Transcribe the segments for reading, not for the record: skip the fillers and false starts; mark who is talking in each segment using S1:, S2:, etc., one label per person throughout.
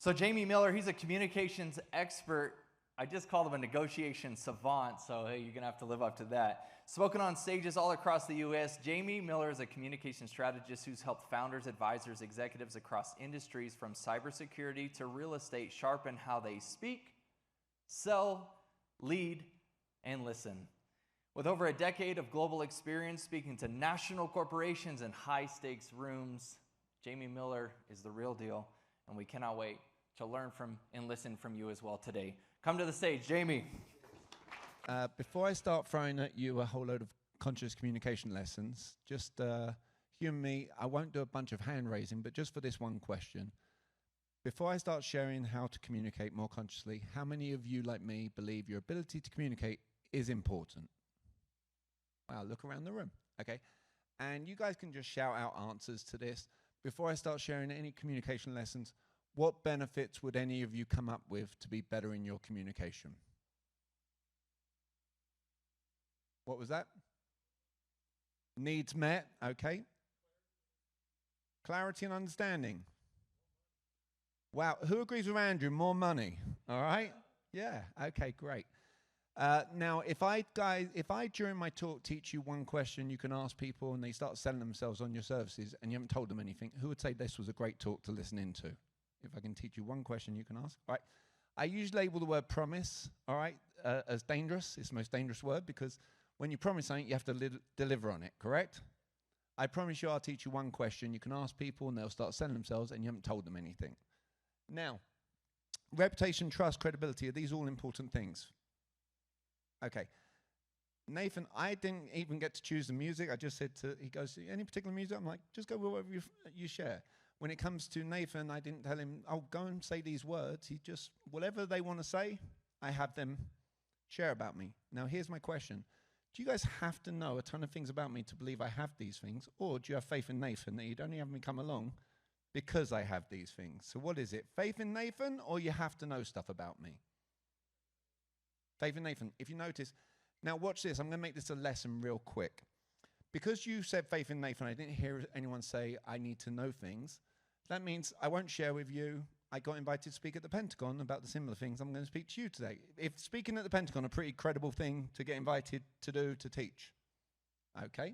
S1: So Jamie Miller, he's a communications expert. I just called him a negotiation savant, so hey, you're going to have to live up to that. Spoken on stages all across the U.S., Jamie Miller is a communication strategist who's helped founders, advisors, executives across industries from cybersecurity to real estate sharpen how they speak, sell, lead, and listen. With over a decade of global experience speaking to national corporations and high-stakes rooms, Jamie Miller is the real deal, and we cannot wait to learn from and listen from you as well today. Come to the stage, Jamie.
S2: Before I start throwing at you a whole load of conscious communication lessons, just humor me. I won't do a bunch of hand raising, but just for this one question. Before I start sharing how to communicate more consciously, how many of you, like me, believe your ability to communicate is important? Wow, look around the room. Okay. And you guys can just shout out answers to this. Before I start sharing any communication lessons, what benefits would any of you come up with to be better in your communication? What was that? Needs met, okay. Clarity and understanding. Wow, who agrees with Andrew? More money, all right? Yeah, okay, great. Now, if I during my talk teach you one question you can ask people and they start selling themselves on your services and you haven't told them anything, who would say this was a great talk to listen into? If I can teach you one question you can ask. All right. I usually label the word promise, all right, as dangerous. It's the most dangerous word because when you promise something, you have to deliver on it, correct? I promise you I'll teach you one question. You can ask people and they'll start selling themselves and you haven't told them anything. Now, reputation, trust, credibility, are these all important things? Okay. Nathan, I didn't even get to choose the music. I just said he goes, any particular music? I'm like, just go with whatever you share. When it comes to Nathan, I didn't tell him, oh, go and say these words. He just, whatever they want to say, I have them share about me. Now, here's my question. Do you guys have to know a ton of things about me to believe I have these things? Or do you have faith in Nathan that you'd only have me come along because I have these things? So what is it? Faith in Nathan or you have to know stuff about me? Faith in Nathan. If you notice, now watch this. I'm going to make this a lesson real quick. Because you said faith in Nathan, I didn't hear anyone say I need to know things. That means I won't share with you. I got invited to speak at the Pentagon about the similar things I'm going to speak to you today. If speaking at the Pentagon a pretty credible thing to get invited to do, to teach. Okay.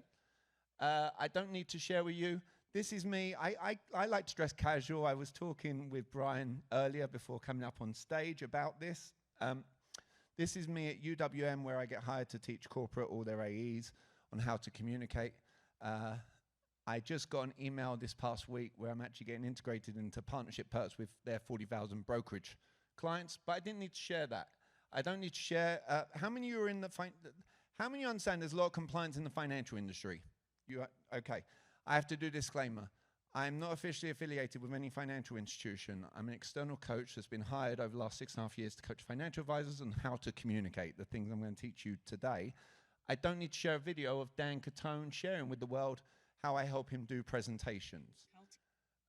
S2: I don't need to share with you. This is me. I like to dress casual. I was talking with Brian earlier before coming up on stage about this. This is me at UWM where I get hired to teach corporate all their AEs on how to communicate. I just got an email this past week where I'm actually getting integrated into partnership perks with their 40,000 brokerage clients, but I didn't need to share that. I don't need to share. How many of you are in the how many understand there's a lot of compliance in the financial industry? Okay. I have to do a disclaimer. I'm not officially affiliated with any financial institution. I'm an external coach that's been hired over the last 6.5 years to coach financial advisors on how to communicate, the things I'm going to teach you today. I don't need to share a video of Dan Catone sharing with the world how I help him do presentations.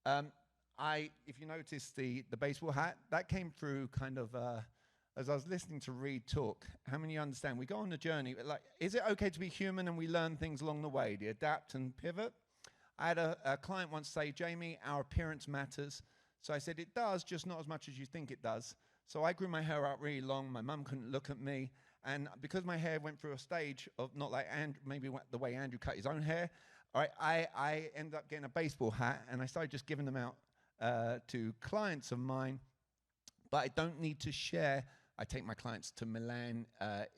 S2: If you notice the baseball hat, that came through kind of as I was listening to Reed talk. How many understand? We go on a journey. Like, is it okay to be human and we learn things along the way? Do you adapt and pivot? I had a client once say, Jamie, our appearance matters. So I said, it does, just not as much as you think it does. So I grew my hair out really long. My mum couldn't look at me. And because my hair went through a stage of not like maybe the way Andrew cut his own hair, all right, I ended up getting a baseball hat, and I started just giving them out to clients of mine. But I don't need to share. I take my clients to Milan,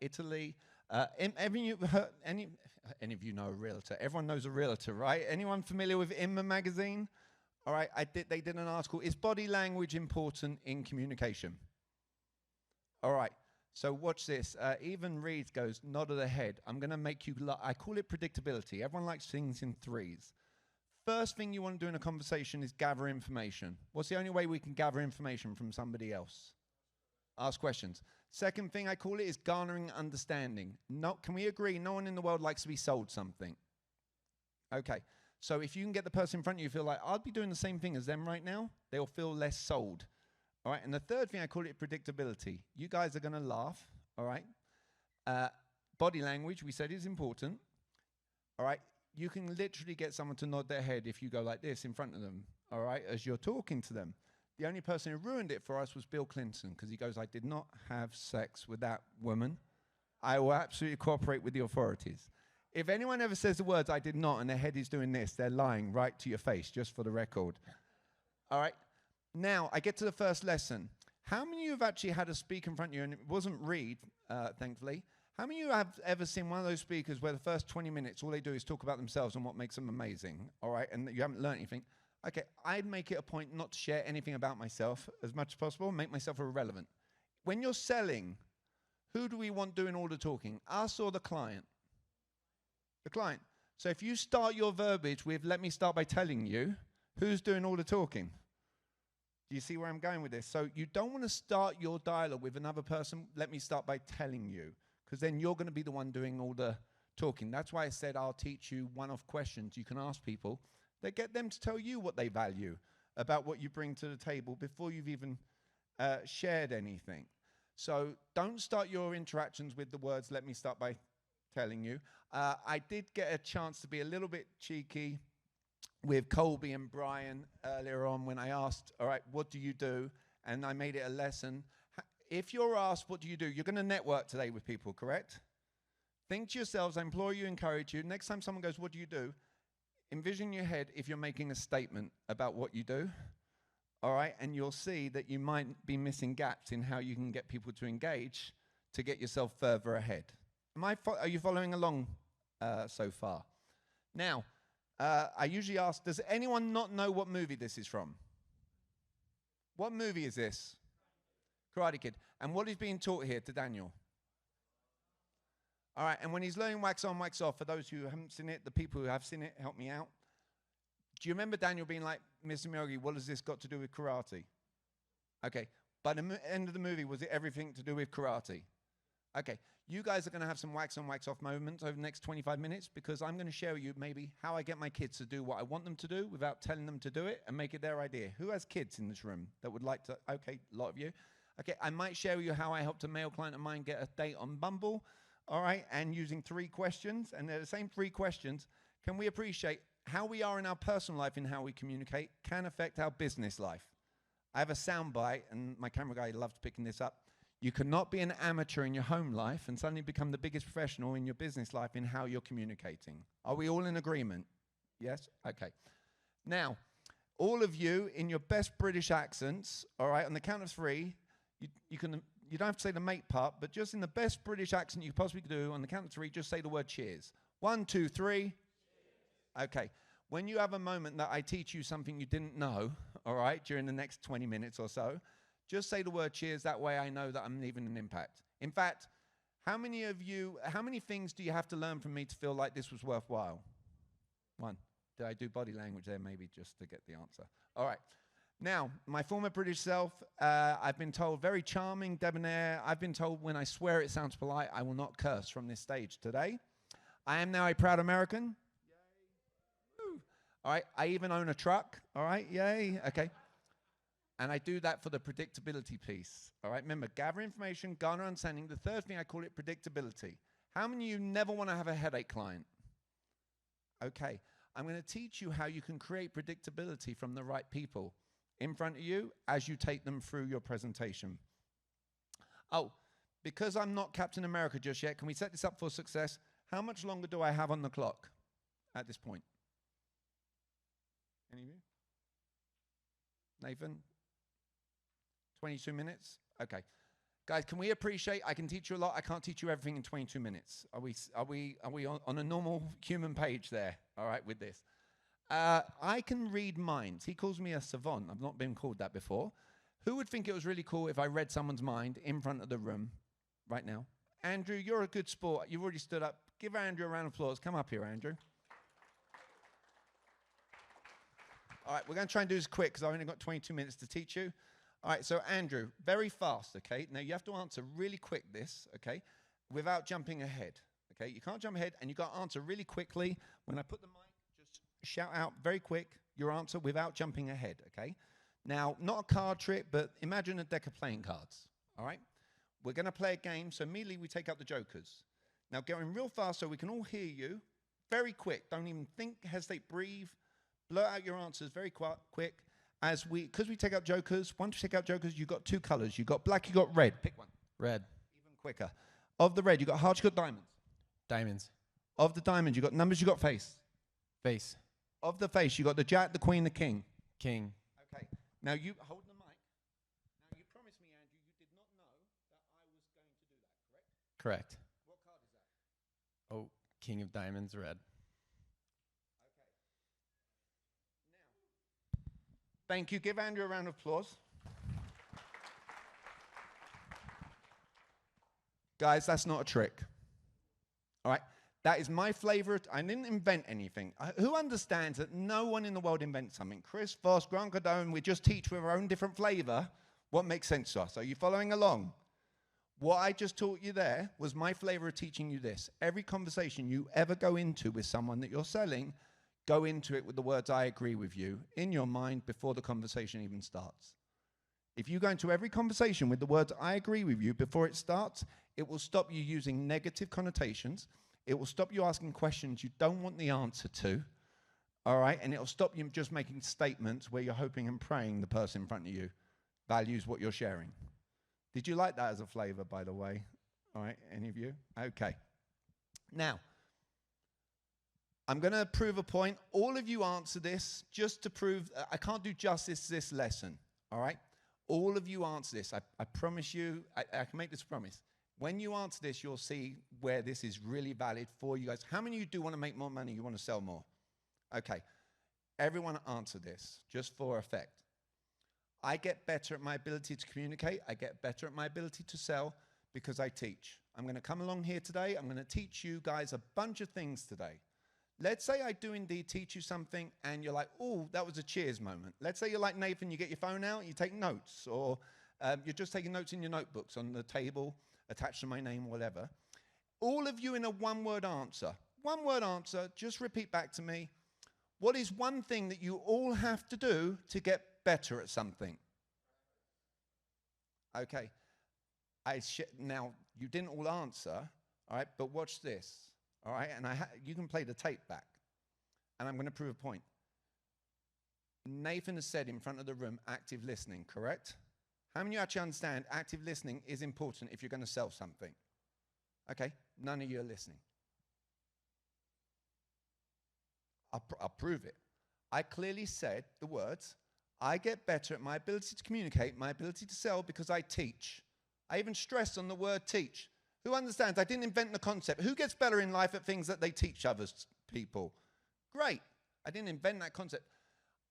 S2: Italy. Any of you know a realtor? Everyone knows a realtor, right? Anyone familiar with Inman magazine? All right, they did an article. Is body language important in communication? All right. So watch this. Even Reed goes, nod of the head. I'm going to make you, I call it predictability. Everyone likes things in threes. First thing you want to do in a conversation is gather information. What's the only way we can gather information from somebody else? Ask questions. Second thing I call it is garnering understanding. Can we agree no one in the world likes to be sold something? Okay. So if you can get the person in front of you feel like, I'll be doing the same thing as them right now, they'll feel less sold. All right, and the third thing I call it predictability. You guys are going to laugh, all right? Body language, we said, is important. All right, you can literally get someone to nod their head if you go like this in front of them, all right, as you're talking to them. The only person who ruined it for us was Bill Clinton, because he goes, I did not have sex with that woman. I will absolutely cooperate with the authorities. If anyone ever says the words, I did not, and their head is doing this, they're lying right to your face, just for the record. All right. Now, I get to the first lesson. How many of you have actually had a speaker in front of you, and it wasn't Reed, thankfully? How many of you have ever seen one of those speakers where the first 20 minutes, all they do is talk about themselves and what makes them amazing, all right, and you haven't learned anything? Okay, I'd make it a point not to share anything about myself as much as possible, make myself irrelevant. When you're selling, who do we want doing all the talking, us or the client? The client. So if you start your verbiage with, let me start by telling you, who's doing all the talking? Do you see where I'm going with this? So you don't want to start your dialogue with another person, let me start by telling you, because then you're going to be the one doing all the talking. That's why I said I'll teach you one-off questions you can ask people that get them to tell you what they value about what you bring to the table before you've even shared anything. So don't start your interactions with the words, let me start by telling you. I did get a chance to be a little bit cheeky with Colby and Brian earlier on when I asked, all right, what do you do? And I made it a lesson. If you're asked, what do you do? You're going to network today with people, correct? Think to yourselves, I implore you, encourage you. Next time someone goes, what do you do? Envision in your head if you're making a statement about what you do, all right? And you'll see that you might be missing gaps in how you can get people to engage to get yourself further ahead. Are you following along so far? Now, I usually ask, does anyone not know what movie this is from? What movie is this? Karate Kid. And what is being taught here to Daniel? All right, and when he's learning wax on, wax off, for those who haven't seen it, the people who have seen it, help me out. Do you remember Daniel being like, Mr. Miyagi, what has this got to do with karate? Okay, by the end of the movie, was it everything to do with karate? Okay, you guys are going to have some wax on, wax off moments over the next 25 minutes because I'm going to share with you maybe how I get my kids to do what I want them to do without telling them to do it and make it their idea. Who has kids in this room that would like to? Okay, a lot of you. Okay, I might share with you how I helped a male client of mine get a date on Bumble, all right, and using 3 questions, and they're the same 3 questions. Can we appreciate how we are in our personal life and how we communicate can affect our business life? I have a soundbite, and my camera guy loves picking this up. You cannot be an amateur in your home life and suddenly become the biggest professional in your business life in how you're communicating. Are we all in agreement? Yes? Okay. Now, all of you in your best British accents, all right, on the count of 3, you don't have to say the mate part, but just in the best British accent you possibly could do, on the count of 3, just say the word cheers. 1, 2, 3. Cheers. Okay. When you have a moment that I teach you something you didn't know, all right, during the next 20 minutes or so, just say the word cheers. That way I know that I'm leaving an impact. In fact, how many things do you have to learn from me to feel like this was worthwhile? 1. Did I do body language there maybe just to get the answer? All right. Now, my former British self, I've been told very charming, debonair. I've been told when I swear it sounds polite, I will not curse from this stage today. I am now a proud American. Yay. Woo. All right. I even own a truck. All right. Yay. Okay. And I do that for the predictability piece. All right, remember, gather information, garner understanding. The third thing, I call it predictability. How many of you never want to have a headache client? Okay, I'm going to teach you how you can create predictability from the right people in front of you as you take them through your presentation. Oh, because I'm not Captain America just yet, can we set this up for success? How much longer do I have on the clock at this point? Any of you? Nathan? 22 minutes? Okay. Guys, can we appreciate, I can teach you a lot, I can't teach you everything in 22 minutes. Are we on a normal human page there, all right, with this? I can read minds. He calls me a savant. I've not been called that before. Who would think it was really cool if I read someone's mind in front of the room right now? Andrew, you're a good sport. You've already stood up. Give Andrew a round of applause. Come up here, Andrew. All right, we're going to try and do this quick because I've only got 22 minutes to teach you. All right, so Andrew, very fast, okay? Now, you have to answer really quick this, okay, without jumping ahead, okay? You can't jump ahead, and you've got to answer really quickly. When I put the mic, just shout out very quick your answer without jumping ahead, okay? Now, not a card trick, but imagine a deck of playing cards, all right? We're going to play a game, so immediately we take out the jokers. Now, going real fast so we can all hear you, very quick. Don't even think, hesitate, breathe. Blurt out your answers very quick. because we take out jokers, once we take out jokers, you've got two colors. You've got black, you've got red. Pick one.
S3: Red.
S2: Even quicker. Of the red, you've got hearts, you've got diamonds.
S3: Diamonds.
S2: Of the diamonds, you've got numbers, you've got face.
S3: Face.
S2: Of the face, you've got the jack, the queen, the king.
S3: King.
S2: Okay. Now you hold the mic. Now you promised me, Andrew, you did not know that I was going to do that, correct?
S3: Correct.
S2: What card is that?
S3: Oh, King of Diamonds, red.
S2: Okay. Now, thank you. Give Andrew a round of applause. Guys, that's not a trick. All right? That is my flavor. I didn't invent anything. Who understands that no one in the world invents something? Chris, Voss, Grant Cardone, we just teach with our own different flavor what makes sense to us. Are you following along? What I just taught you there was my flavor of teaching you this. Every conversation you ever go into with someone that you're selling, go into it with the words, I agree with you, in your mind before the conversation even starts. If you go into every conversation with the words, I agree with you, before it starts, it will stop you using negative connotations. It will stop you asking questions you don't want the answer to, all right? And it will stop you just making statements where you're hoping and praying the person in front of you values what you're sharing. Did you like that as a flavor, by the way? All right, any of you? Okay. Now, I'm going to prove a point. All of you answer this just to prove, I can't do justice to this lesson, all right? All of you answer this. I promise you, I can make this promise. When you answer this, you'll see where this is really valid for you guys. How many of you do want to make more money? You want to sell more? Okay. Everyone answer this, just for effect. I get better at my ability to communicate. I get better at my ability to sell because I teach. I'm going to come along here today. I'm going to teach you guys a bunch of things today. Let's say I do indeed teach you something and you're like, oh, that was a cheers moment. Let's say you're like Nathan, you get your phone out, you take notes, or you're just taking notes in your notebooks on the table, attached to my name, whatever. All of you in a one-word answer. One-word answer, just repeat back to me. What is one thing that you all have to do to get better at something? Okay. Now, you didn't all answer, all right, but watch this, all right? And you can play the tape back, and I'm going to prove a point. Nathan has said in front of the room, active listening, correct? How many of you actually understand active listening is important if you're going to sell something? Okay, none of you are listening. I'll prove it. I clearly said the words, I get better at my ability to communicate, my ability to sell because I teach. I even stressed on the word teach. Who understands? I didn't invent the concept. Who gets better in life at things that they teach others people? Great. I didn't invent that concept.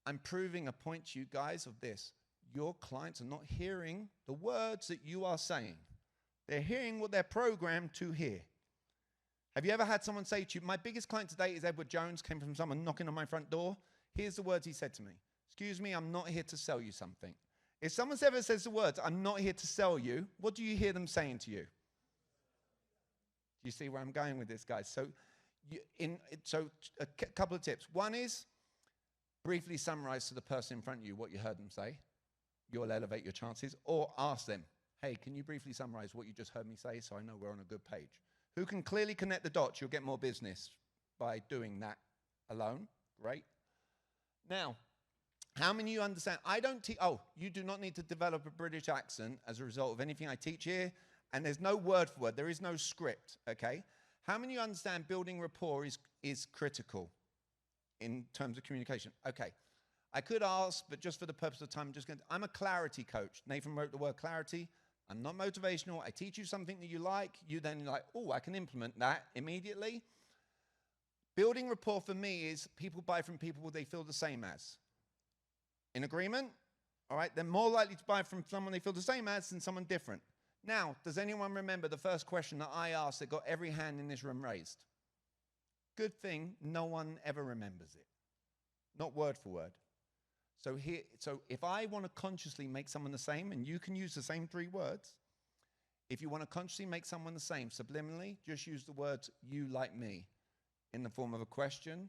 S2: I'm proving a point to you guys of this. Your clients are not hearing the words that you are saying. They're hearing what they're programmed to hear. Have you ever had someone say to you, my biggest client today is Edward Jones, came from someone knocking on my front door. Here's the words he said to me. Excuse me, I'm not here to sell you something. If someone ever says the words, I'm not here to sell you, what do you hear them saying to you? Do you see where I'm going with this, guys? So a couple of tips. One is briefly summarize to the person in front of you what you heard them say. You'll elevate your chances. Or ask them, hey, can you briefly summarize what you just heard me say so I know we're on a good page? Who can clearly connect the dots, you'll get more business by doing that alone. Great. Now, how many of you understand? You do not need to develop a British accent as a result of anything I teach here. And there's no word for word. There is no script, okay? How many of you understand building rapport is critical in terms of communication? Okay. I could ask, but just for the purpose of time, I'm a clarity coach. Nathan wrote the word clarity. I'm not motivational. I teach you something that you like. You then like, oh, I can implement that immediately. Building rapport for me is people buy from people they feel the same as. In agreement? All right, they're more likely to buy from someone they feel the same as than someone different. Now, does anyone remember the first question that I asked that got every hand in this room raised? Good thing no one ever remembers it. Not word for word. So if I want to consciously make someone the same, and you can use the same 3 words, if you want to consciously make someone the same, subliminally, just use the words, you like me, in the form of a question.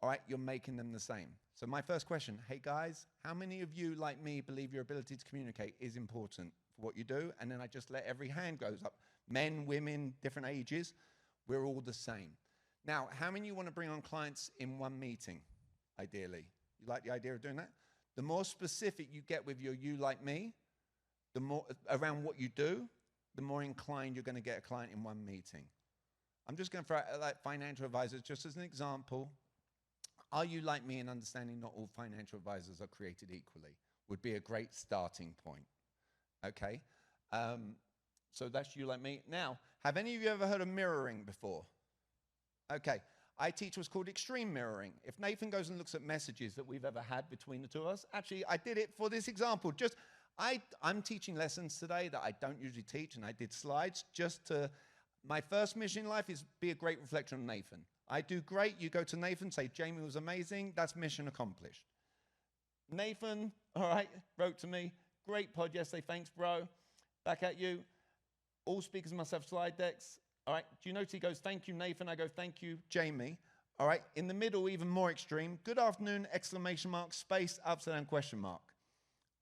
S2: All right, you're making them the same. So my first question, hey guys, how many of you, like me, believe your ability to communicate is important for what you do? And then I just let every hand goes up. Men, women, different ages, we're all the same. Now, how many of you want to bring on clients in one meeting, ideally? You like the idea of doing that? The more specific you get with your you like me, the more around what you do, the more inclined you're going to get a client in one meeting. I'm just going to throw out like financial advisors just as an example. Are you like me in understanding not all financial advisors are created equally? Would be a great starting point. Okay? So that's you like me. Now, have any of you ever heard of mirroring before? Okay. I teach what's called extreme mirroring. If Nathan goes and looks at messages that we've ever had between the two of us, actually, I did it for this example. I'm teaching lessons today that I don't usually teach, and I did slides just to, my first mission in life is be a great reflection on Nathan. I do great, you go to Nathan, say, Jamie was amazing, that's mission accomplished. Nathan, all right, wrote to me, great pod yesterday, thanks, bro. Back at you. All speakers must have slide decks. All right, do you notice he goes, thank you, Nathan? I go, thank you, Jamie. All right, in the middle, even more extreme, good afternoon, exclamation mark, space, upside down question mark.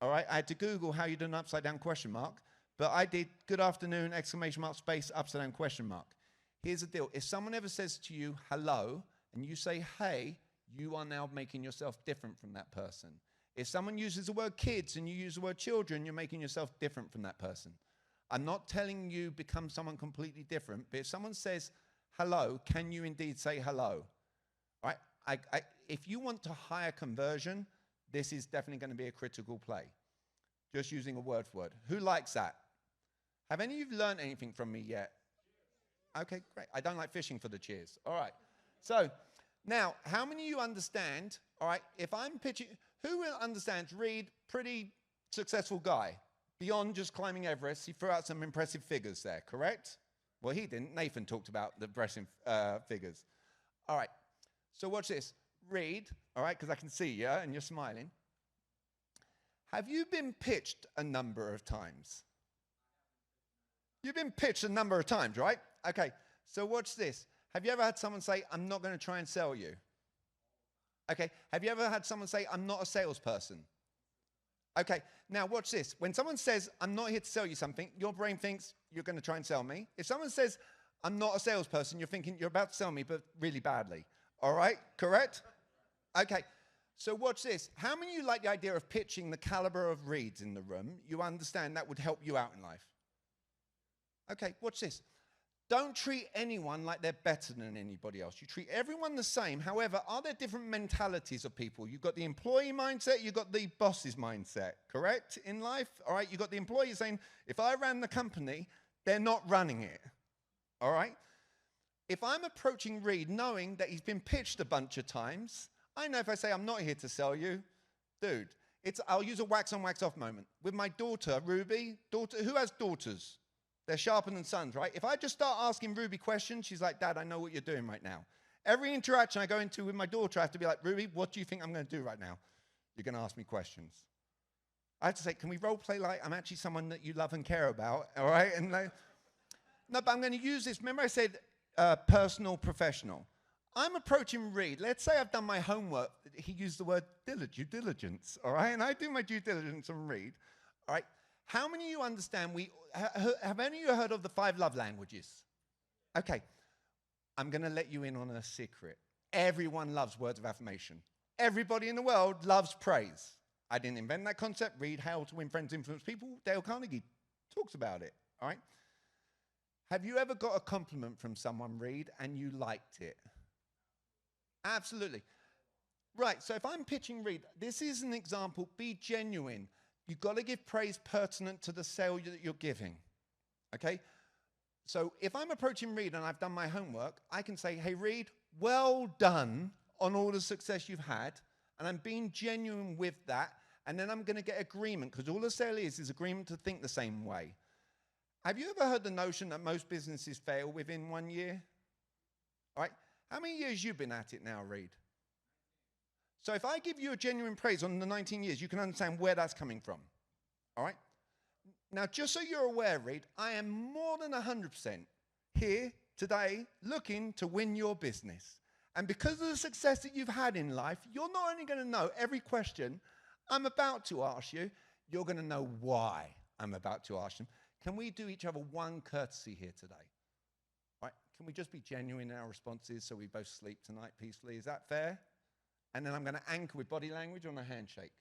S2: All right, I had to Google how you do an upside down question mark, but I did good afternoon, exclamation mark, space, upside down question mark. Here's the deal. If someone ever says to you, hello, and you say, hey, you are now making yourself different from that person. If someone uses the word kids and you use the word children, you're making yourself different from that person. I'm not telling you become someone completely different, but if someone says hello, can you indeed say hello? All right? If you want to higher conversion, this is definitely going to be a critical play. Just using a word for word. Who likes that? Have any of you learned anything from me yet? Okay, great. I don't like fishing for the cheers. All right. So now, how many of you understand, all right, if I'm pitching, who understands Reed, pretty successful guy? Beyond just climbing Everest, he threw out some impressive figures there, correct? Well, he didn't. Nathan talked about the impressive figures. All right. So watch this. Reed, all right, because I can see you and you're smiling. Have you been pitched a number of times? You've been pitched a number of times, right? Okay. So watch this. Have you ever had someone say, I'm not going to try and sell you? Okay. Have you ever had someone say, I'm not a salesperson? Okay, now watch this. When someone says, I'm not here to sell you something, your brain thinks you're going to try and sell me. If someone says, I'm not a salesperson, you're thinking you're about to sell me, but really badly. All right, correct? Okay, so watch this. How many of you like the idea of pitching the caliber of Reeds in the room? You understand that would help you out in life. Okay, watch this. Don't treat anyone like they're better than anybody else. You treat everyone the same. However, are there different mentalities of people? You've got the employee mindset, you've got the boss's mindset, correct? In life, all right, you've got the employee saying, if I ran the company, they're not running it, all right? If I'm approaching Reed knowing that he's been pitched a bunch of times, I know if I say, I'm not here to sell you, dude, I'll use a wax on, wax off moment. With my daughter, Ruby, who has daughters? They're sharper than sons, right? If I just start asking Ruby questions, she's like, Dad, I know what you're doing right now. Every interaction I go into with my daughter, I have to be like, Ruby, what do you think I'm going to do right now? You're going to ask me questions. I have to say, can we role play like I'm actually someone that you love and care about, all right? And no, but I'm going to use this. Remember I said personal, professional. I'm approaching Reed. Let's say I've done my homework. He used the word due diligence, all right? And I do my due diligence on Reed, all right? How many of you understand, have any of you heard of the 5 love languages? Okay, I'm going to let you in on a secret. Everyone loves words of affirmation. Everybody in the world loves praise. I didn't invent that concept. Read How to Win Friends, Influence People. Dale Carnegie talks about it, all right? Have you ever got a compliment from someone, Reed, and you liked it? Absolutely. Right, so if I'm pitching Reed, this is an example. Be genuine. You've got to give praise pertinent to the sale that you're giving, okay? So if I'm approaching Reed and I've done my homework, I can say, hey, Reed, well done on all the success you've had, and I'm being genuine with that, and then I'm going to get agreement, because all a sale is agreement to think the same way. Have you ever heard the notion that most businesses fail within 1 year? All right, how many years you been at it now, Reed? So if I give you a genuine praise on the 19 years, you can understand where that's coming from, all right? Now, just so you're aware, Reed, I am more than 100% here today looking to win your business. And because of the success that you've had in life, you're not only going to know every question I'm about to ask you, you're going to know why I'm about to ask them. Can we do each other one courtesy here today? All right? Can we just be genuine in our responses so we both sleep tonight peacefully? Is that fair? And then I'm going to anchor with body language on a handshake.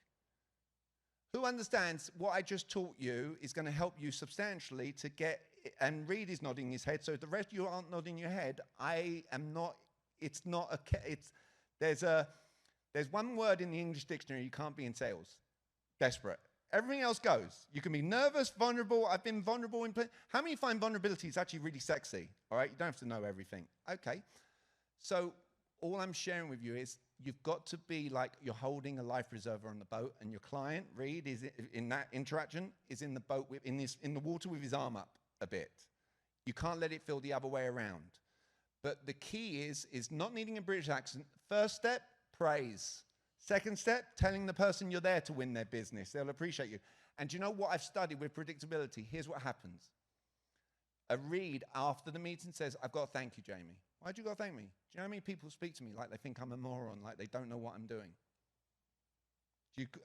S2: Who understands what I just taught you is going to help you substantially to get, and Reed is nodding his head, so if the rest of you aren't nodding your head, I am not, it's not a, it's, there's one word in the English dictionary you can't be in sales: desperate. Everything else goes. You can be nervous, vulnerable. I've been vulnerable in, how many find vulnerability is actually really sexy? All right, you don't have to know everything. Okay, so all I'm sharing with you is you've got to be like you're holding a life preserver on the boat, and your client, Reed, is in that interaction, is in the boat, in the water with his arm up a bit. You can't let it feel the other way around. But the key is not needing a British accent. First step, praise. Second step, telling the person you're there to win their business. They'll appreciate you. And do you know what I've studied with predictability? Here's what happens. A Reed after the meeting says, I've got to thank you, Jamie. Why'd you got to thank me? Do you know how many people speak to me like they think I'm a moron, like they don't know what I'm doing?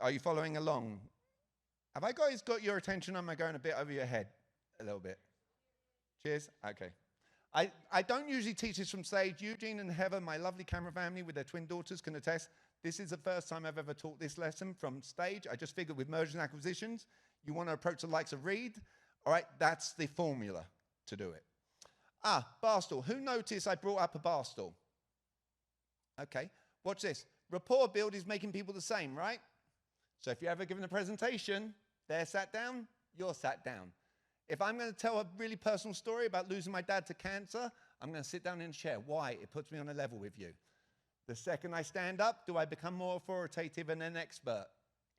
S2: Are you following along? Have I guys got your attention, or am I going a bit over your head? A little bit. Cheers? Okay. I don't usually teach this from stage. Eugene and Heather, my lovely camera family with their twin daughters, can attest. This is the first time I've ever taught this lesson from stage. I just figured with mergers and acquisitions, you want to approach the likes of Reed. All right, that's the formula to do it. Bar stool. Who noticed I brought up a bar stool? Okay, watch this. Rapport build is making people the same, right? So if you're ever given a presentation, they're sat down, you're sat down. If I'm going to tell a really personal story about losing my dad to cancer, I'm going to sit down in a chair. Why? It puts me on a level with you. The second I stand up, do I become more authoritative and an expert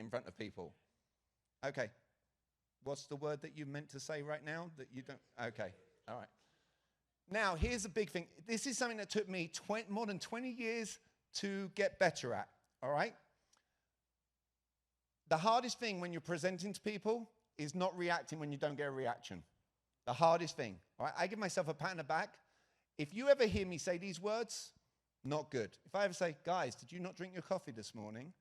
S2: in front of people? Okay. What's the word that you meant to say right now that you don't? Okay. All right. Now, here's a big thing. This is something that took me more than 20 years to get better at. All right? The hardest thing when you're presenting to people is not reacting when you don't get a reaction. The hardest thing. All right? I give myself a pat on the back. If you ever hear me say these words, not good. If I ever say, guys, did you not drink your coffee this morning?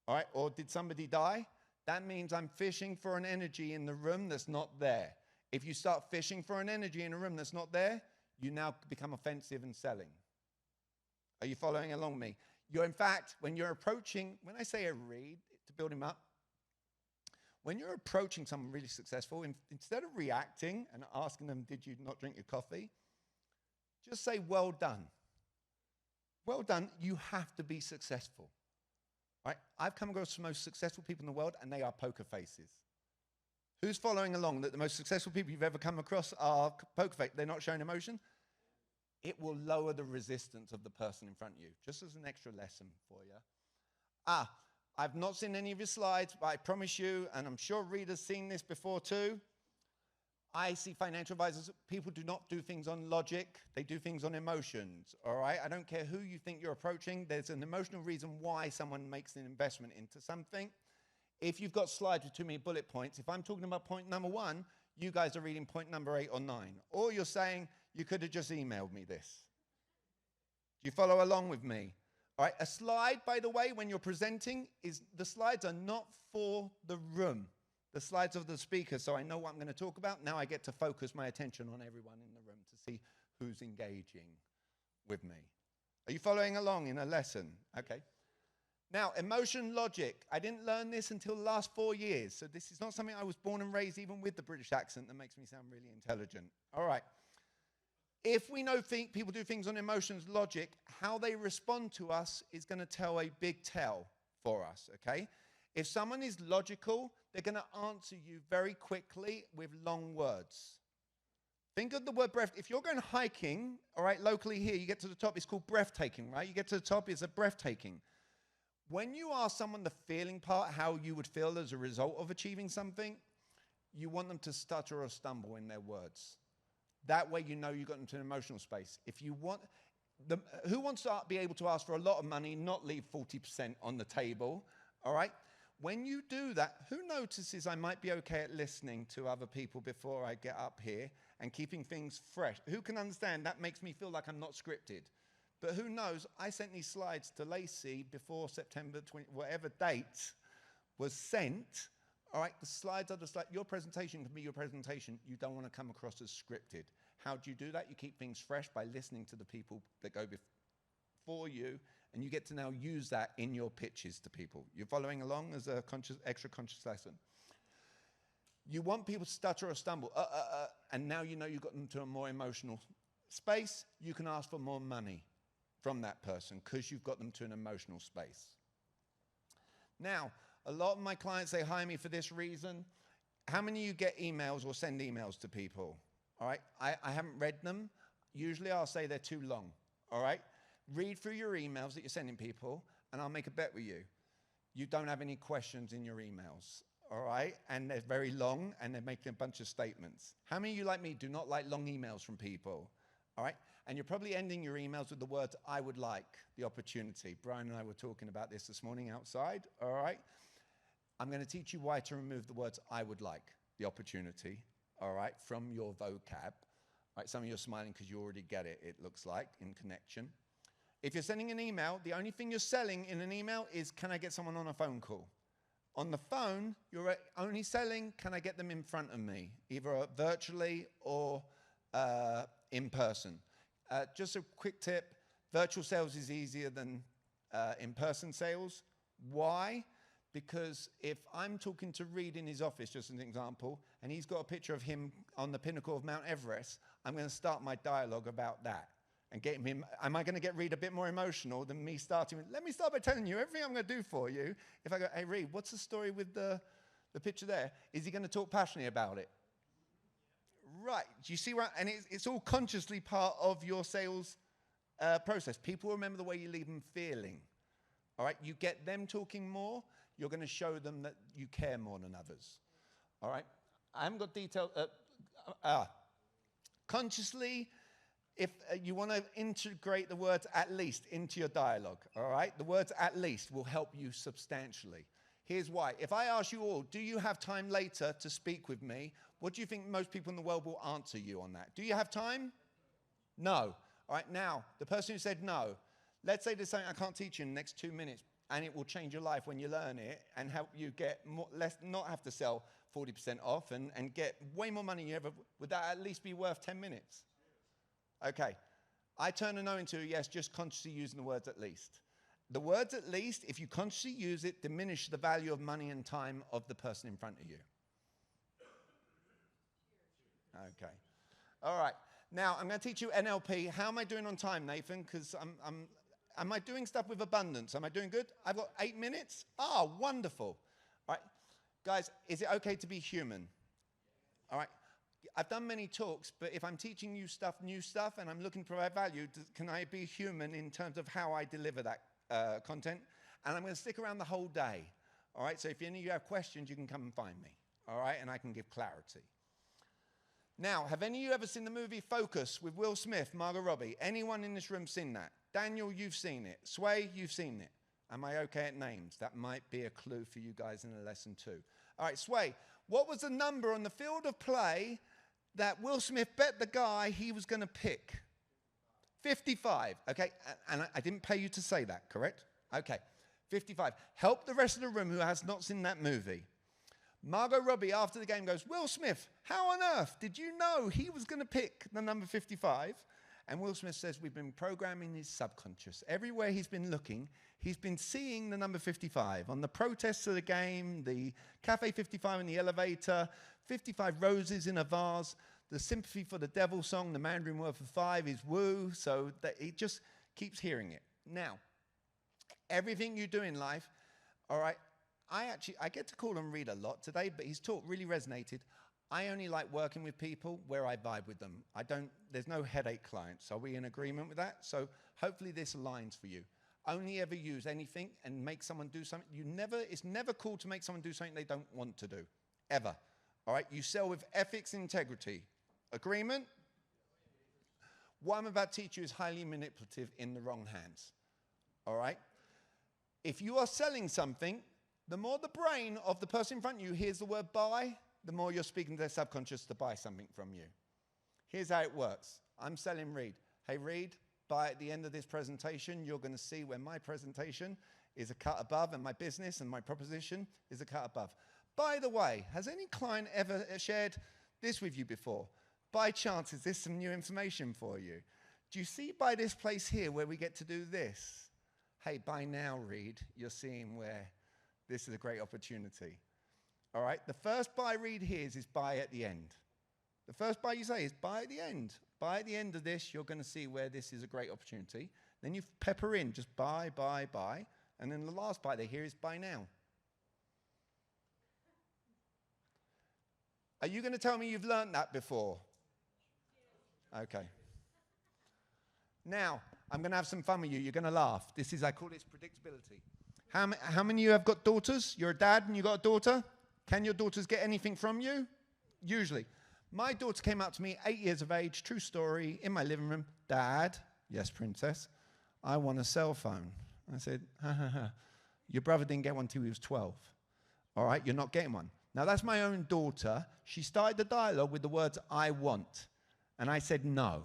S2: All right? Or did somebody die? That means I'm fishing for an energy in the room that's not there. If you start fishing for an energy in a room that's not there, you now become offensive and selling. Are you following along me? You're, in fact, when you're approaching, when I say a Reed, to build him up, when you're approaching someone really successful, instead of reacting and asking them, did you not drink your coffee? Just say, well done. Well done, you have to be successful. Right? I've come across the most successful people in the world, and they are poker faces. Who's following along that the most successful people you've ever come across are poker face? They're not showing emotion? It will lower the resistance of the person in front of you, just as an extra lesson for you. I've not seen any of your slides, but I promise you, and I'm sure Reed has seen this before too, I see financial advisors, people do not do things on logic, they do things on emotions, all right? I don't care who you think you're approaching, there's an emotional reason why someone makes an investment into something. If you've got slides with too many bullet points, if I'm talking about point number 1, you guys are reading point number 8 or 9. Or you're saying, you could have just emailed me this. Do you follow along with me? All right, a slide, by the way, when you're presenting, the slides are not for the room. The slides of the speaker, so I know what I'm going to talk about. Now I get to focus my attention on everyone in the room to see who's engaging with me. Are you following along in a lesson? Okay. Now, emotion logic. I didn't learn this until the last 4 years, so this is not something I was born and raised even with the British accent that makes me sound really intelligent. All right. If we know people do things on emotions logic, how they respond to us is going to tell a big tell for us, okay? If someone is logical, they're going to answer you very quickly with long words. Think of the word breath. If you're going hiking, all right, locally here, you get to the top, it's called breathtaking, right? You get to the top, it's a breathtaking. When you ask someone the feeling part, how you would feel as a result of achieving something, you want them to stutter or stumble in their words. That way you know you got into an emotional space. If you want, who wants to be able to ask for a lot of money, not leave 40% on the table, all right? When you do that, who notices I might be okay at listening to other people before I get up here and keeping things fresh? Who can understand that makes me feel like I'm not scripted? But who knows, I sent these slides to Lacey before September 20, whatever date was sent. All right, the slides are just like, your presentation can be your presentation. You don't want to come across as scripted. How do you do that? You keep things fresh by listening to the people that go before you and you get to now use that in your pitches to people. You're following along as a extra conscious lesson. You want people to stutter or stumble, and now you know you've got them to a more emotional space. You can ask for more money from that person because you've got them to an emotional space. Now, a lot of my clients, they hire me for this reason. How many of you get emails or send emails to people? All right, I haven't read them. Usually I'll say they're too long, all right? Read through your emails that you're sending people, and I'll make a bet with you. You don't have any questions in your emails, all right? And they're very long, and they're making a bunch of statements. How many of you, like me, do not like long emails from people, all right? And you're probably ending your emails with the words, I would like the opportunity. Brian and I were talking about this morning outside, all right? I'm going to teach you why to remove the words, I would like the opportunity, all right, from your vocab. Right, some of you are smiling because you already get it, it looks like, in connection. If you're sending an email, the only thing you're selling in an email is, can I get someone on a phone call? On the phone, you're only selling, can I get them in front of me, either virtually or in person. Just a quick tip, virtual sales is easier than in-person sales. Why? Because if I'm talking to Reed in his office, just as an example, and he's got a picture of him on the pinnacle of Mount Everest, I'm going to start my dialogue about that and get him. Am I going to get Reed a bit more emotional than me starting with, let me start by telling you everything I'm going to do for you. If I go, hey, Reed, what's the story with the picture there? Is he going to talk passionately about it? Right. Do you see where? And it's all consciously part of your sales process. People remember the way you leave them feeling. All right. You get them talking more. You're going to show them that you care more than others. All right. I haven't got detail. Consciously, if you want to integrate the words at least into your dialogue, all right? The words at least will help you substantially. Here's why. If I ask you all, do you have time later to speak with me? What do you think most people in the world will answer you on that? Do you have time? No. All right, now, the person who said no, let's say there's something I can't teach you in the next 2 minutes, and it will change your life when you learn it and help you get more, less, not have to sell 40% off and get way more money than you ever, would that at least be worth 10 minutes? Okay. I turn a no into a yes, just consciously using the words at least. The words at least, if you consciously use it, diminish the value of money and time of the person in front of you. Okay. All right. Now, I'm going to teach you NLP. How am I doing on time, Nathan? Because am I doing stuff with abundance? Am I doing good? I've got 8 minutes? Ah, wonderful. All right. Guys, is it okay to be human? All right. I've done many talks, but if I'm teaching you stuff, new stuff, and I'm looking to provide value, can I be human in terms of how I deliver that content? And I'm going to stick around the whole day. All right. So if any of you have questions, you can come and find me. All right. And I can give clarity. Now, have any of you ever seen the movie Focus with Will Smith, Margot Robbie? Anyone in this room seen that? Daniel, you've seen it. Sway, you've seen it. Am I okay at names? That might be a clue for you guys in a lesson too. All right, Sway, what was the number on the field of play that Will Smith bet the guy he was going to pick? 55. Okay, and I didn't pay you to say that, correct? Okay, 55. Help the rest of the room who has not seen that movie. Margot Robbie, after the game, goes, Will Smith, how on earth did you know he was going to pick the number 55? And Will Smith says, we've been programming his subconscious. Everywhere he's been looking, he's been seeing the number 55. On the protests of the game, the Cafe 55 in the elevator, 55 roses in a vase, the sympathy for the devil song, the Mandarin word for 5 is woo, so that he just keeps hearing it. Now, everything you do in life, all right, I get to call and read a lot today, but his talk really resonated. I only like working with people where I vibe with them. There's no headache clients. Are we in agreement with that? So hopefully this aligns for you. Only ever use anything and make someone do something. It's never cool to make someone do something they don't want to do, ever. All right, you sell with ethics and integrity. Agreement? What I'm about to teach you is highly manipulative in the wrong hands. All right? If you are selling something, the more the brain of the person in front of you hears the word buy, the more you're speaking to their subconscious to buy something from you. Here's how it works. I'm selling Reed. Hey, Reed, at the end of this presentation, you're going to see where my presentation is a cut above and my business and my proposition is a cut above. By the way, has any client ever shared this with you before? By chance, is this some new information for you? Do you see by this place here where we get to do this? hey, by now, Reed, you're seeing where this is a great opportunity. All right, the first buy Reed hears is buy at the end. The first buy you say is buy at the end. Buy at the end of this, you're going to see where this is a great opportunity. Then you pepper in, just buy, buy, buy. And then the last buy they hear is buy now. Are you going to tell me you've learned that before? Okay. Now, I'm going to have some fun with you. You're going to laugh. I call this predictability. How many of you have got daughters? You're a dad and you got a daughter? Can your daughters get anything from you? Usually. My daughter came up to me, 8 years of age, true story, in my living room. Dad, yes, princess, I want a cell phone. I said, ha, ha, ha. Your brother didn't get one till he was 12. All right, you're not getting one. Now, that's my own daughter. She started the dialogue with the words, I want. And I said, no.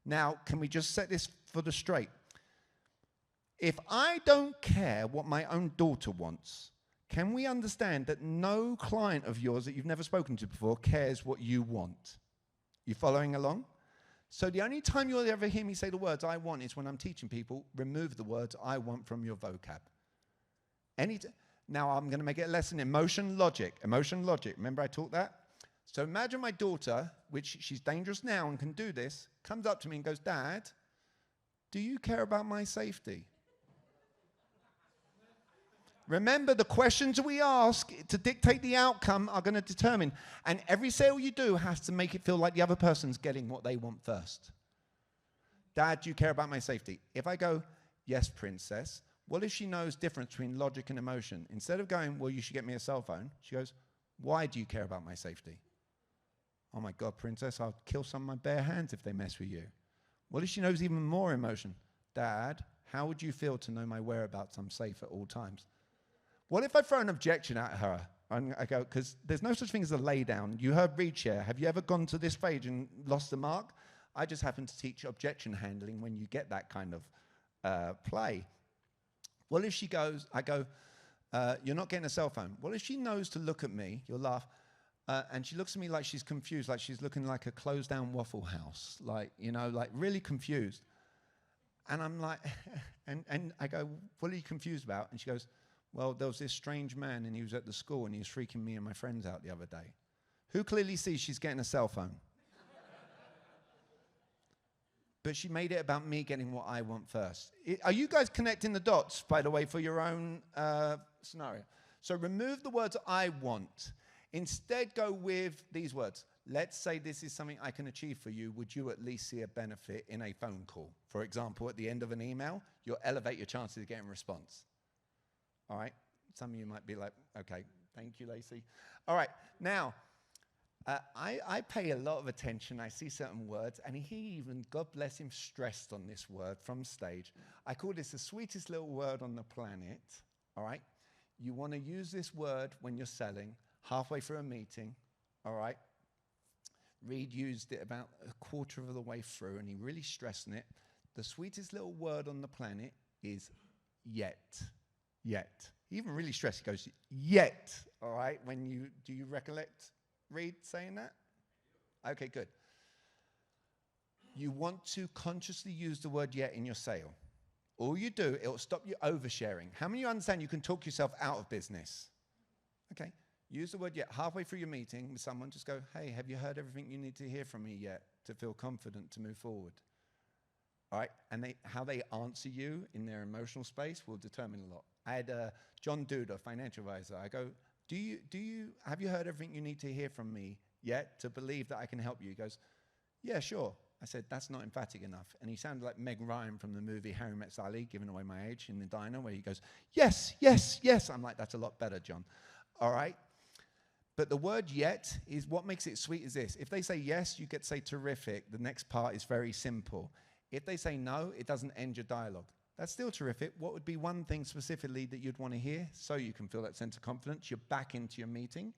S2: Now, can we just set this for the straight? If I don't care what my own daughter wants, can we understand that no client of yours that you've never spoken to before cares what you want? You following along? So the only time you'll ever hear me say the words I want is when I'm teaching people, remove the words I want from your vocab. Now I'm going to make it a lesson in emotion logic. Emotion logic. Remember I taught that? So imagine my daughter, which she's dangerous now and can do this, comes up to me and goes, Dad, do you care about my safety? Remember, the questions we ask to dictate the outcome are going to determine. And every sale you do has to make it feel like the other person's getting what they want first. Dad, do you care about my safety? If I go, yes, princess, what if she knows difference between logic and emotion? Instead of going, well, you should get me a cell phone, she goes, why do you care about my safety? Oh my God, princess, I'll kill some of my bare hands if they mess with you. What if she knows even more emotion? Dad, how would you feel to know my whereabouts? I'm safe at all times. What if I throw an objection at her? And I go, because there's no such thing as a lay down. You heard Reed share. Have you ever gone to this page and lost the mark? I just happen to teach objection handling when you get that kind of play. What if she goes, I go, you're not getting a cell phone. What if she knows to look at me? You'll laugh. And she looks at me like she's confused, like she's looking like a closed down Waffle House, like, you know, like really confused. And I'm like, and I go, what are you confused about? And she goes, well, there was this strange man and he was at the school and he was freaking me and my friends out the other day. Who clearly sees she's getting a cell phone? But she made it about me getting what I want first. Are you guys connecting the dots, by the way, for your own scenario? So remove the words I want. Instead, go with these words. Let's say this is something I can achieve for you. Would you at least see a benefit in a phone call? For example, at the end of an email, you'll elevate your chances of getting a response. All right? Some of you might be like, okay, thank you, Lacey. All right, now, I pay a lot of attention. I see certain words, and he even, God bless him, stressed on this word from stage. I call this the sweetest little word on the planet, all right? You want to use this word when you're selling, halfway through a meeting, all right? Reed used it about a quarter of the way through, and he really stressed on it. The sweetest little word on the planet is yet. Yet. He even really stressed. He goes, yet. All right? Do you recollect Reed saying that? Okay, good. You want to consciously use the word yet in your sale. All you do, it'll stop you oversharing. How many of you understand you can talk yourself out of business? Okay. Use the word yet. Halfway through your meeting with someone, just go, hey, have you heard everything you need to hear from me yet to feel confident to move forward? All right? And how they answer you in their emotional space will determine a lot. I had John Duda, financial advisor. I go, have you heard everything you need to hear from me yet to believe that I can help you? He goes, yeah, sure. I said, that's not emphatic enough. And he sounded like Meg Ryan from the movie Harry Met Sally, giving away my age, in the diner, where he goes, yes, yes, yes. I'm like, that's a lot better, John. All right? But the word yet is what makes it sweet is this. If they say yes, you get to say terrific. The next part is very simple. If they say no, it doesn't end your dialogue. That's still terrific. What would be one thing specifically that you'd want to hear so you can feel that sense of confidence? You're back into your meeting.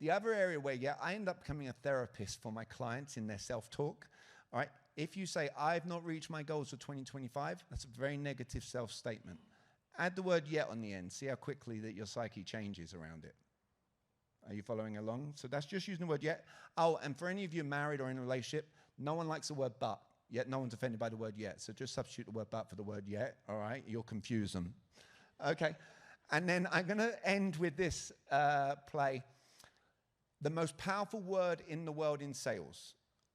S2: The other area where, I end up becoming a therapist for my clients in their self-talk. All right? If you say, I've not reached my goals for 2025, that's a very negative self-statement. Add the word yet on the end. See how quickly that your psyche changes around it. Are you following along? So that's just using the word yet. Oh, and for any of you married or in a relationship, no one likes the word but. yet no one's offended by the word yet. So just substitute the word but for the word yet, all right? You'll confuse them. Okay. And then I'm going to end with this play. The most powerful word in the world in sales,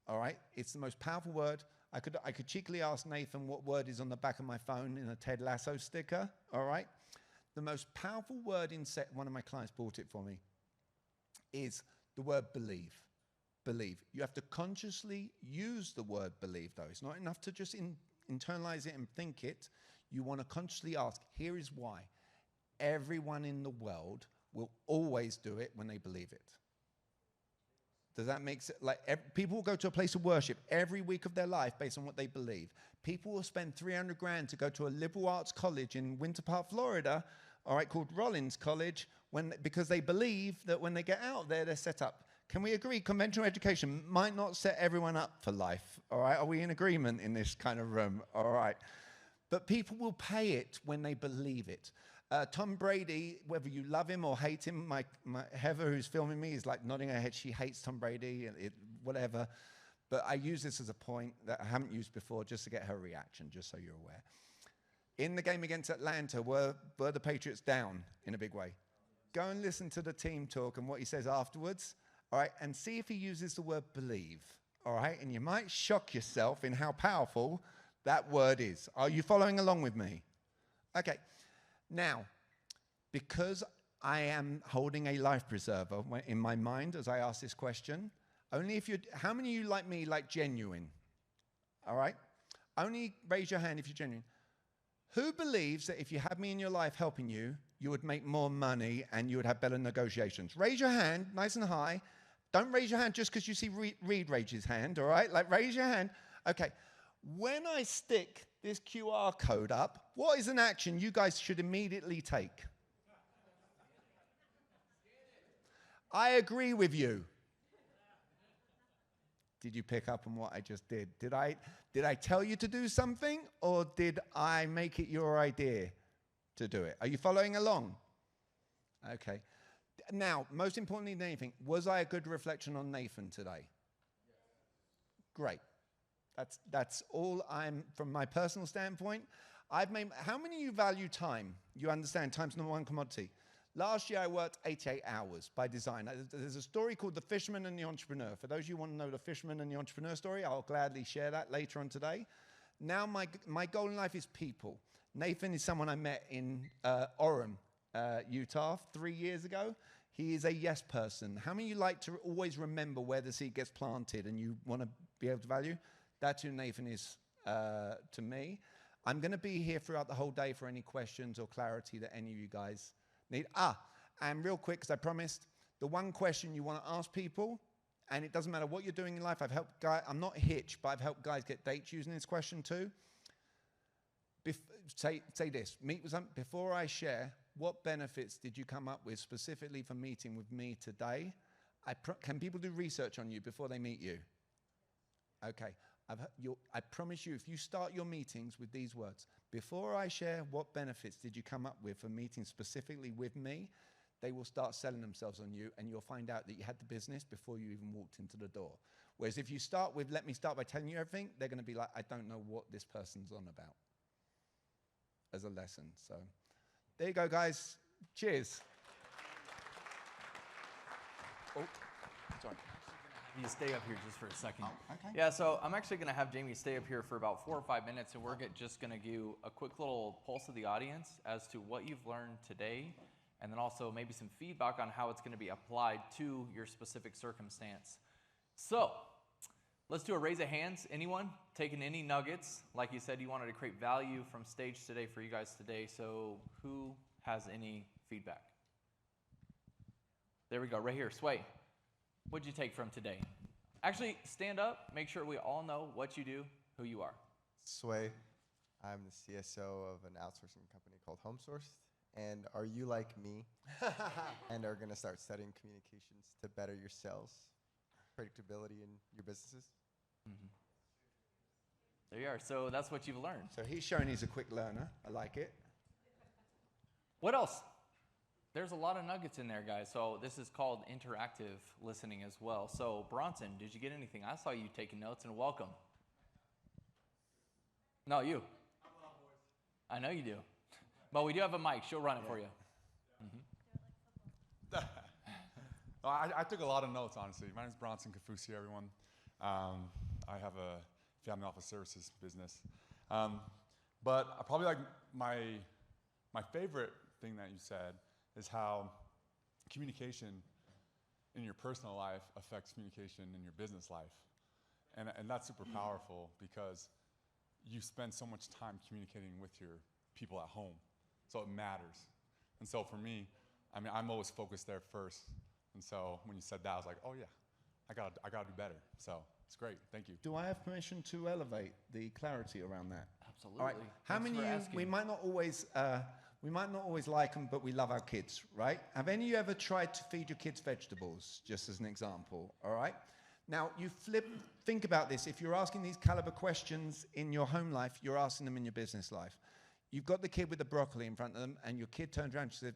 S2: all right? It's the most powerful word. I could cheekily ask Nathan what word is on the back of my phone in a Ted Lasso sticker, all right? The most powerful word in sales, one of my clients bought it for me, is the word believe. Believe. You have to consciously use the word believe, though. It's not enough to just internalize it and think it. You want to consciously ask, here is why. Everyone in the world will always do it when they believe it. Does that make sense? Like, people will go to a place of worship every week of their life based on what they believe. People will spend 300 grand to go to a liberal arts college in Winter Park, Florida, all right, called Rollins College, because they believe that when they get out there, they're set up. Can we agree conventional education might not set everyone up for life, all right? Are we in agreement in this kind of room? All right. But people will pay it when they believe it. Tom Brady, whether you love him or hate him, my Heather, who's filming me, is like nodding her head. She hates Tom Brady, whatever. But I use this as a point that I haven't used before just to get her reaction, just so you're aware. In the game against Atlanta, were the Patriots down in a big way? Go and listen to the team talk and what he says afterwards, all right, and see if he uses the word believe, all right? And you might shock yourself in how powerful that word is. Are you following along with me? Okay. Now, because I am holding a life preserver in my mind as I ask this question, how many of you like me like genuine? All right? Only raise your hand if you're genuine. Who believes that if you had me in your life helping you, you would make more money and you would have better negotiations? Raise your hand, nice and high. Don't raise your hand just because you see Reed raise his hand, all right? Like, raise your hand. Okay. When I stick this QR code up, what is an action you guys should immediately take? I agree with you. Did you pick up on what I just did? Did I tell you to do something, or did I make it your idea to do it? Are you following along? Okay. Now, most importantly than anything, was I a good reflection on Nathan today? Great. That's all from my personal standpoint. How many of you value time? You understand time's number one commodity. Last year I worked 88 hours by design. There's a story called The Fisherman and the Entrepreneur. For those of you who want to know the Fisherman and the Entrepreneur story, I'll gladly share that later on today. Now my goal in life is people. Nathan is someone I met in Orem, Utah 3 years ago. He is a yes person. How many of you like to always remember where the seed gets planted and you want to be able to value? That's who Nathan is to me. I'm going to be here throughout the whole day for any questions or clarity that any of you guys need. And real quick, because I promised, the one question you want to ask people, and it doesn't matter what you're doing in life, I've helped guys, I'm not Hitch, but I've helped guys get dates using this question too. Say this, meet with some, before I share, what benefits did you come up with specifically for meeting with me today? Can people do research on you before they meet you? Okay. I promise you, if you start your meetings with these words, before I share what benefits did you come up with for meeting specifically with me, they will start selling themselves on you, and you'll find out that you had the business before you even walked into the door. Whereas if you start with, let me start by telling you everything, they're going to be like, I don't know what this person's on about, as a lesson. So there you go, guys. Cheers. Oh, sorry.
S1: You stay up here just for a second.
S2: Oh, okay.
S1: Yeah, so I'm actually going to have Jamie stay up here for about 4 or 5 minutes, and we're just going to give a quick little pulse of the audience as to what you've learned today, and then also maybe some feedback on how it's going to be applied to your specific circumstance. So let's do a raise of hands. Anyone taking any nuggets? Like you said, you wanted to create value from stage today for you guys today. So who has any feedback? There we go, right here. Sway. What'd you take from today? Actually, stand up. Make sure we all know what you do, who you are.
S4: Sway. I'm the CSO of an outsourcing company called HomeSourced. And are you like me and are going to start studying communications to better your sales, predictability in your businesses?
S1: Mm-hmm. There you are. So that's what you've learned.
S2: So he's showing he's a quick learner. I like it.
S1: What else? There's a lot of nuggets in there, guys. So this is called interactive listening as well. So Bronson, did you get anything? I saw you taking notes, and welcome. No, you. I know you do. But we do have a mic. She'll run it for you.
S5: I took a lot of notes, honestly. My name's Bronson Kafusi, everyone. I have a family office services business. But I probably like my favorite thing that you said is how communication in your personal life affects communication in your business life. And that's super powerful because you spend so much time communicating with your people at home. So it matters. And so for me, I mean, I'm always focused there first. And so when you said that, I was like, oh yeah, I gotta do better. So it's great. Thank you.
S2: Do I have permission to elevate the clarity around that?
S1: Absolutely.
S2: All right. How
S1: Thanks
S2: many
S1: for
S2: of you,
S1: asking.
S2: we might not always like them, but we love our kids, right? Have any of you ever tried to feed your kids vegetables, just as an example, all right? Now, think about this. If you're asking these caliber questions in your home life, you're asking them in your business life. You've got the kid with the broccoli in front of them, and your kid turns around and says,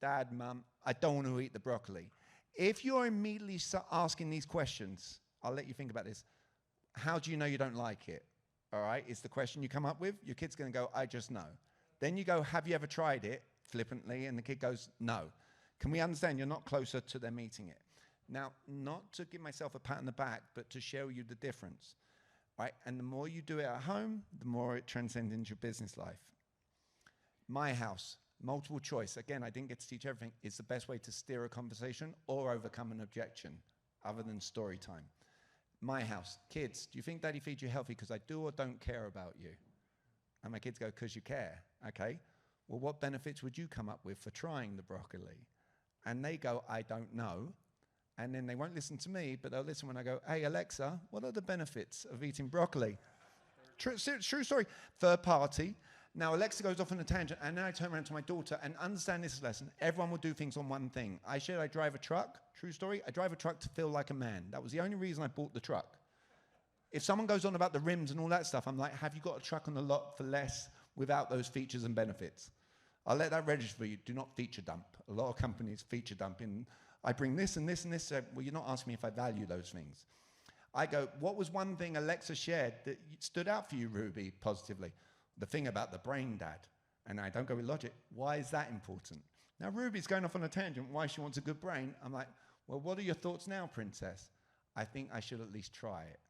S2: Dad, Mum, I don't want to eat the broccoli. If you're immediately asking these questions, I'll let you think about this. How do you know you don't like it? All right, it's the question you come up with. Your kid's going to go, I just know. Then you go, have you ever tried it? Flippantly, and the kid goes, no. Can we understand you're not closer to them eating it? Now, not to give myself a pat on the back, but to show you the difference, right? And the more you do it at home, the more it transcends into your business life. My house, multiple choice. Again, I didn't get to teach everything. Is the best way to steer a conversation or overcome an objection, other than story time. My house, kids, do you think Daddy feeds you healthy because I do or don't care about you? And my kids go, because you care. Okay, well, what benefits would you come up with for trying the broccoli? And they go, I don't know. And then they won't listen to me, but they'll listen when I go, hey, Alexa, what are the benefits of eating broccoli? True story. Third party. Now, Alexa goes off on a tangent, and then I turn around to my daughter and understand this lesson. Everyone will do things on one thing. I drive a truck. True story. I drive a truck to feel like a man. That was the only reason I bought the truck. If someone goes on about the rims and all that stuff, I'm like, have you got a truck on the lot for less without those features and benefits? I'll let that register for you. Do not feature dump. A lot of companies feature dump in, I bring this and this and this. Well, you're not asking me if I value those things. I go, what was one thing Alexa shared that stood out for you, Ruby, positively? The thing about the brain, Dad. And I don't go with logic. Why is that important? Now, Ruby's going off on a tangent why she wants a good brain. I'm like, well, what are your thoughts now, Princess? I think I should at least try it.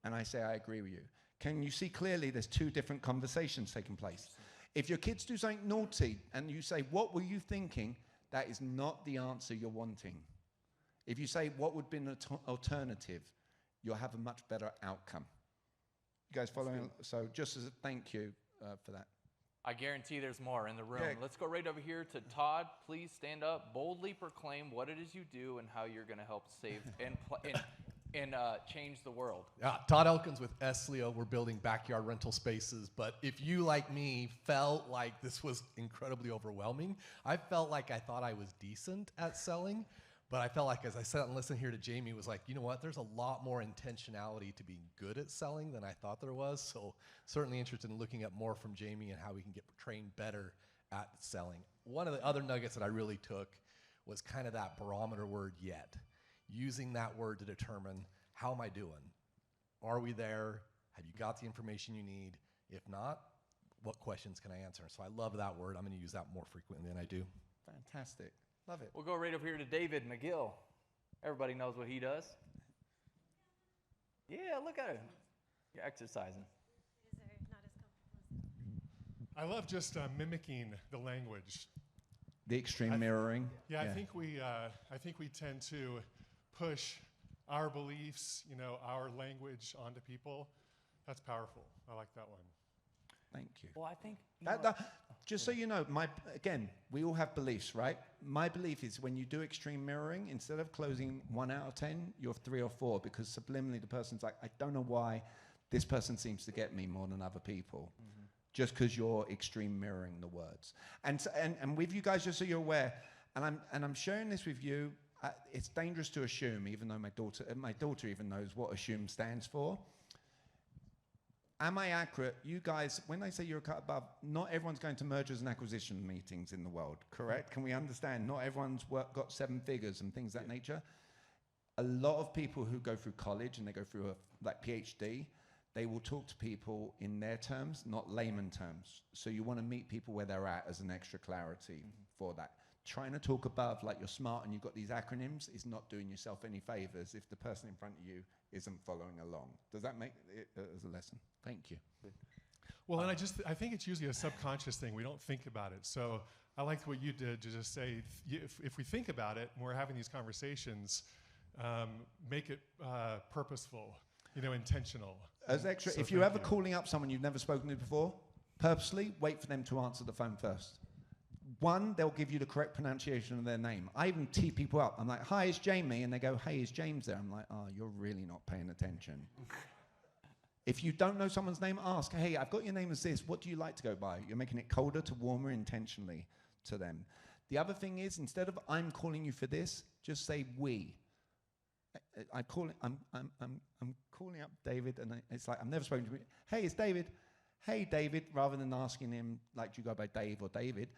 S2: And I say, I agree with you. Can you see clearly there's two different conversations taking place? If your kids do something naughty and you say, what were you thinking? That is not the answer you're wanting. If you say, what would be an alternative? You'll have a much better outcome. You guys following? So just as a thank you for that.
S1: I guarantee there's more in the room.
S2: Yeah.
S1: Let's go right over here to Todd. Please stand up, boldly proclaim what it is you do and how you're going to help save and change the world.
S6: Todd Elkins with Esleo. We're building backyard rental spaces. But if you, like me, felt like this was incredibly overwhelming, I felt like I thought I was decent at selling. But I felt like as I sat and listened here to Jamie, was like, you know what? There's a lot more intentionality to being good at selling than I thought there was. So certainly interested in looking at more from Jamie and how we can get trained better at selling. One of the other nuggets that I really took was kind of that barometer word yet. Using that word to determine, how am I doing? Are we there? Have you got the information you need? If not, what questions can I answer? So I love that word. I'm going to use that more frequently than I do.
S2: Fantastic. Love it.
S1: We'll go right over here to David McGill. Everybody knows what he does. Yeah, look at him. You're exercising.
S7: I love just mimicking the language.
S2: The extreme mirroring.
S7: Yeah, I think we tend to push our beliefs, our language onto people. That's powerful. I like that one.
S2: Thank you.
S1: Well, I think...
S2: Just so you know, again, we all have beliefs, right? My belief is when you do extreme mirroring, instead of closing 1 out of 10, you're 3 or 4, because subliminally the person's like, I don't know why this person seems to get me more than other people. Mm-hmm. Just because you're extreme mirroring the words. And with you guys, just so you're aware, and I'm sharing this with you, it's dangerous to assume, even though my daughter even knows what assume stands for. Am I accurate? You guys, when they say you're a cut above, not everyone's going to mergers and acquisition meetings in the world, correct? Can we understand? Not everyone's got 7 figures and things of that nature. A lot of people who go through college and they go through a PhD, they will talk to people in their terms, not layman terms. So you want to meet people where they're at as an extra clarity for that. Trying to talk above like you're smart and you've got these acronyms is not doing yourself any favors if the person in front of you isn't following along. Does that make it as a lesson? Thank you.
S7: Well, and I think it's usually a subconscious thing. We don't think about it. So I liked what you did to just say, if we think about it and we're having these conversations, make it purposeful, intentional.
S2: As extra,
S7: So
S2: if you're ever
S7: thank you.
S2: calling up someone you've never spoken to before, purposely wait for them to answer the phone first. One, they'll give you the correct pronunciation of their name. I even tee people up. I'm like, hi, it's Jamie. And they go, hey, is James there? I'm like, oh, you're really not paying attention. If you don't know someone's name, ask, hey, I've got your name as this. What do you like to go by? You're making it colder to warmer intentionally to them. The other thing is, instead of I'm calling you for this, just say we. I'm calling up David, and it's like, I've never spoken to him. Hey, it's David. Hey, David, rather than asking him, like, do you go by Dave or David?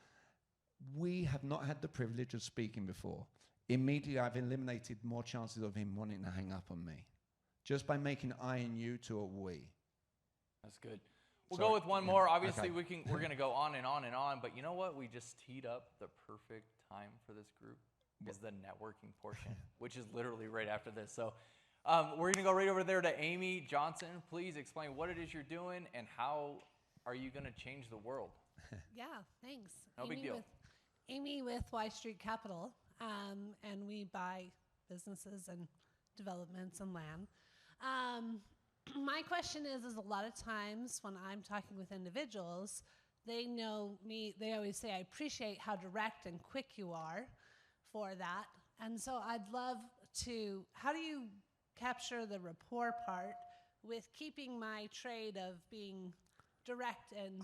S2: We have not had the privilege of speaking before. Immediately, I've eliminated more chances of him wanting to hang up on me, just by making I and you to a we.
S1: That's good. We'll
S2: Sorry.
S1: go with one
S2: Yeah.
S1: more. Obviously,
S2: Okay.
S1: we're going to go on and on and on. But you know what? We just teed up the perfect time for this group is the networking portion, which is literally right after this. So we're going to go right over there to Amy Johnson. Please explain what it is you're doing and how are you going to change the world?
S8: Yeah, thanks.
S1: No big deal.
S8: Amy with Y Street Capital, and we buy businesses and developments and land. My question is a lot of times when I'm talking with individuals, they know me, they always say, I appreciate how direct and quick you are for that. And so I'd love to, how do you capture the rapport part with keeping my trade of being direct and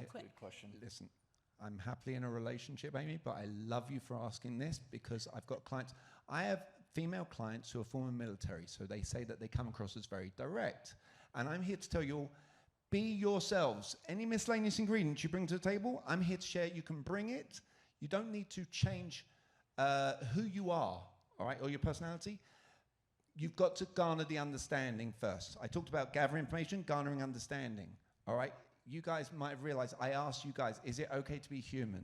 S8: quick?
S1: Good question.
S2: Listen, I'm happily in a relationship, Amy, but I love you for asking this because I've got clients. I have female clients who are former military, so they say that they come across as very direct. And I'm here to tell you all, be yourselves. Any miscellaneous ingredients you bring to the table, I'm here to share. You can bring it. You don't need to change who you are, all right, or your personality. You've got to garner the understanding first. I talked about gathering information, garnering understanding, all right? You guys might have realized I asked you guys, is it okay to be human?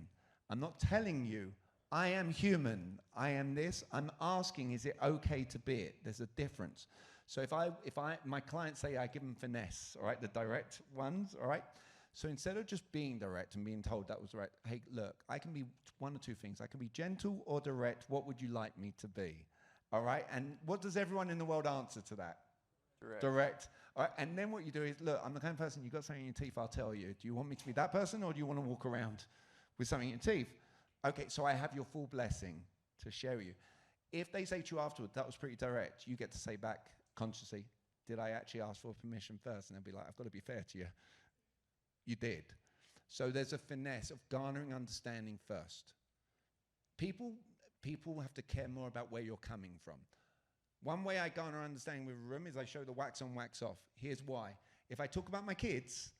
S2: I'm not telling you, I am human, I am this. I'm asking, is it okay to be it? There's a difference. So if my clients say I give them finesse, all right, the direct ones, all right? So instead of just being direct and being told that was right, hey, look, I can be one or two things. I can be gentle or direct. What would you like me to be? All right, and what does everyone in the world answer to that? Direct. All right, and then what you do is, look, I'm the kind of person, you've got something in your teeth, I'll tell you. Do you want me to be that person or do you want to walk around with something in your teeth? Okay, so I have your full blessing to share with you. If they say to you afterward, that was pretty direct, you get to say back consciously, did I actually ask for permission first? And they'll be like, I've got to be fair to you. You did. So there's a finesse of garnering understanding first. People have to care more about where you're coming from. One way I garner understanding with a room is I show the wax on, wax off. Here's why. If I talk about my kids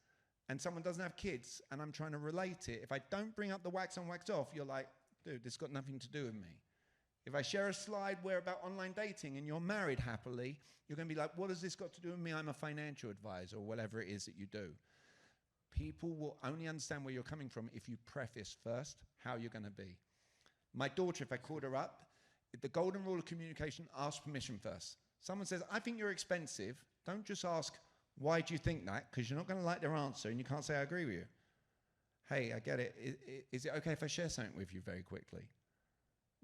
S2: and someone doesn't have kids and I'm trying to relate it, if I don't bring up the wax on, wax off, you're like, dude, this got nothing to do with me. If I share a slide where about online dating and you're married happily, you're going to be like, what has this got to do with me? I'm a financial advisor or whatever it is that you do. People will only understand where you're coming from if you preface first how you're going to be. My daughter, if I called her up, the golden rule of communication, ask permission first. Someone says, I think you're expensive. Don't just ask, why do you think that? Because you're not going to like their answer and you can't say, I agree with you. Hey, I get it. Is it okay if I share something with you very quickly?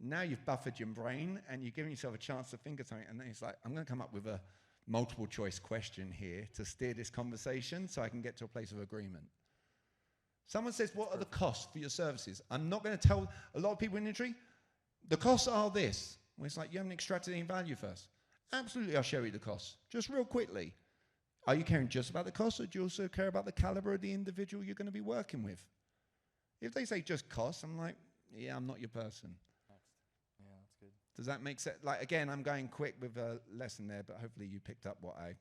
S2: Now you've buffered your brain and you're giving yourself a chance to think of something. And then it's like, I'm going to come up with a multiple choice question here to steer this conversation so I can get to a place of agreement. Someone says, what are the costs for your services? I'm not going to tell a lot of people in the industry, the costs are this. Well, it's like, you haven't extracted any value first. Absolutely, I'll show you the costs. Just real quickly. Are you caring just about the costs, or do you also care about the caliber of the individual you're going to be working with? If they say just costs, I'm like, yeah, I'm not your person.
S1: Yeah, that's good.
S2: Does that make sense? Like, again, I'm going quick with a lesson there, but hopefully you picked up what I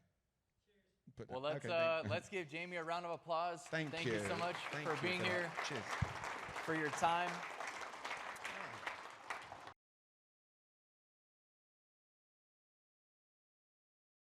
S2: put
S1: Well,
S2: down.
S1: let's give Jamie a round of applause.
S2: Thank
S1: you
S2: you
S1: so much
S2: Thank
S1: for
S2: you
S1: being
S2: for
S1: here,
S2: that. Cheers.
S1: for your time.